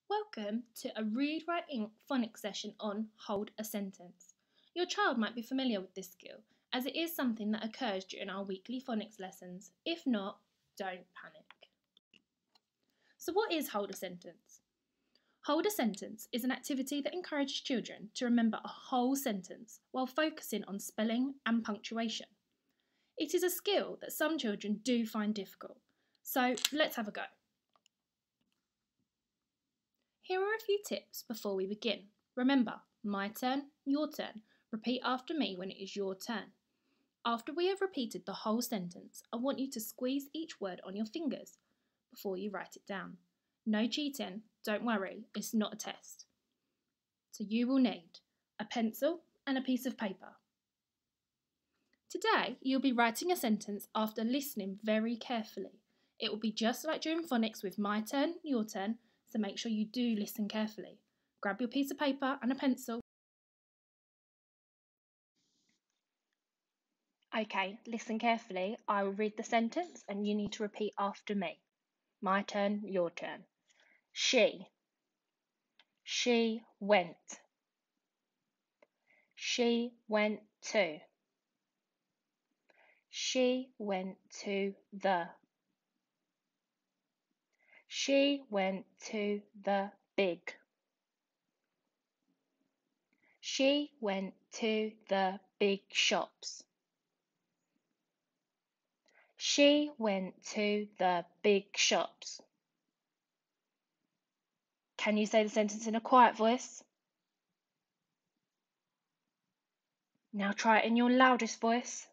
Welcome to a Read, Write, Ink phonics session on Hold a Sentence. Your child might be familiar with this skill, as it is something that occurs during our weekly phonics lessons. If not, don't panic. So what is Hold a Sentence? Hold a Sentence is an activity that encourages children to remember a whole sentence while focusing on spelling and punctuation. It is a skill that some children do find difficult, so let's have a go. Here are a few tips before we begin. Remember, my turn, your turn. Repeat after me when it is your turn. After we have repeated the whole sentence, I want you to squeeze each word on your fingers before you write it down. No cheating, don't worry, it's not a test. So you will need a pencil and a piece of paper. Today, you'll be writing a sentence after listening very carefully. It will be just like during phonics with my turn, your turn, so make sure you do listen carefully. Grab your piece of paper and a pencil. Okay, listen carefully. I will read the sentence and you need to repeat after me. My turn, your turn. She went. She went to. She went to the. She went to the big. She went to the big shops. She went to the big shops. Can you say the sentence in a quiet voice? Now try it in your loudest voice.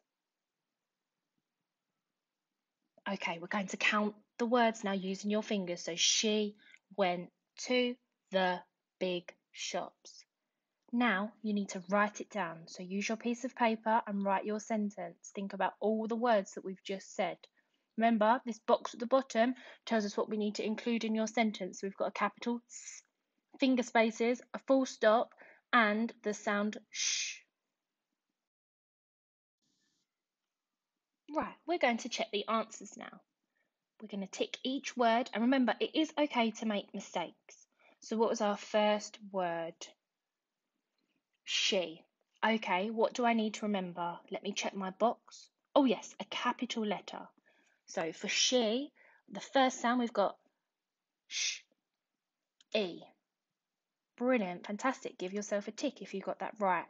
Okay, we're going to count the words now using your fingers. So she went to the big shops. Now you need to write it down. So use your piece of paper and write your sentence. Think about all the words that we've just said. Remember, this box at the bottom tells us what we need to include in your sentence. We've got a capital S, finger spaces, a full stop, and the sound sh. Right, we're going to check the answers now. We're going to tick each word, and remember, it is okay to make mistakes. So what was our first word? She. Okay, what do I need to remember? Let me check my box. Oh yes, a capital letter. So for she, the first sound we've got sh, e. Brilliant, fantastic. Give yourself a tick if you got that right.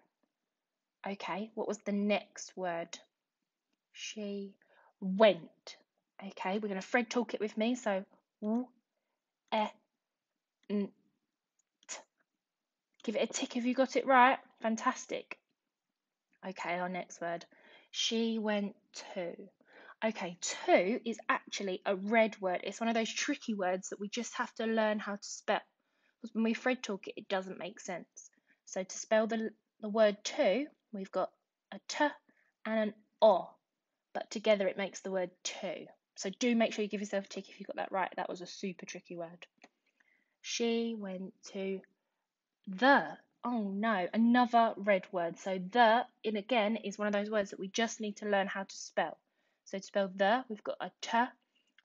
Okay, what was the next word? She went. Okay, we're going to Fred talk it with me. So w, e, n, t. Give it a tick if you got it right. Fantastic. Okay, our next word. She went to. Okay, to is actually a red word. It's one of those tricky words that we just have to learn how to spell. Because when we Fred talk it, it doesn't make sense. So to spell the word to, we've got a t and an o. But together it makes the word two. So do make sure you give yourself a tick if you got that right. That was a super tricky word. She went to the. Oh no, another red word. So the, in again, is one of those words that we just need to learn how to spell. So to spell the, we've got a t,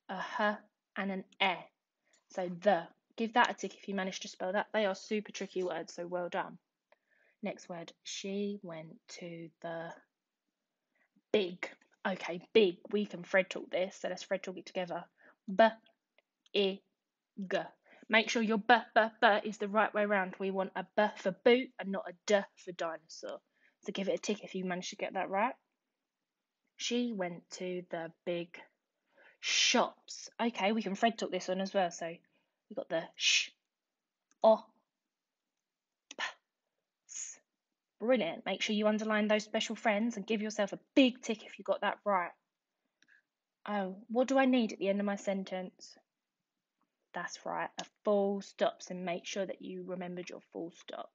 a h, and an e. So the. Give that a tick if you manage to spell that. They are super tricky words, so well done. Next word. She went to the big. Okay, big. We can Fred talk this, so let's Fred talk it together. B-I-G. Make sure your b is the right way around. We want a b for boot and not a d for dinosaur. So give it a tick if you manage to get that right. She went to the big shops. Okay, we can Fred talk this one as well. So we've got the sh, o, p, s. Brilliant. Make sure you underline those special friends and give yourself a big tick if you got that right. Oh, what do I need at the end of my sentence? That's right, a full stop. So make sure that you remembered your full stop.